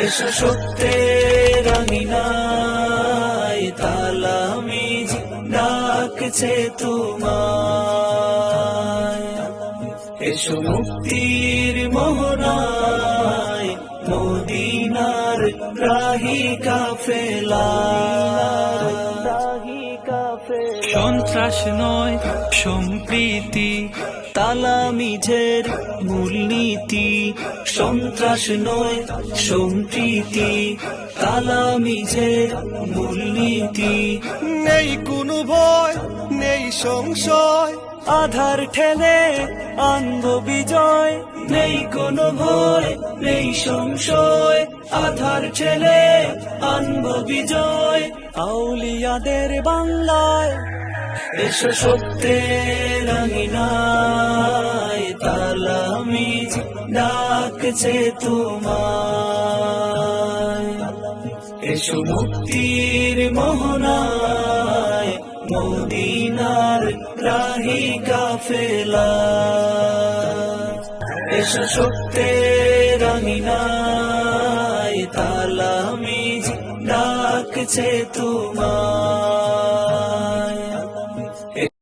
এসো সত্যের আঙিনায়, তালামিজ ডাকছে তোমায়। এসো মুক্তির মোহনায়, মদিনার রাহি কাফেলা। সন্ত্রাস নয় সম্প্রীতি, তালামিজের মূলনীতি। সন্ত্রাস নয় সম্প্রীতি, তালামিজের মূলনীতি। নেই কোনো ভয়, নেই সংশয়, আধার ঠেলে আনব বিজয়। নেই কোনো ভয়, নেই সংশয়, আধার ঠেলে আনব বিজয়। আউলিয়াদের বাংলায়, এসো সত্যের আঙিনায়, তালামিজ ডাকছে তোমায়। এসো মুক্তির মোহনায়, মদিনার রাহি কাফেলা। এসো সত্যের আঙিনায়, তালামিজ ডাকছে তোমায়।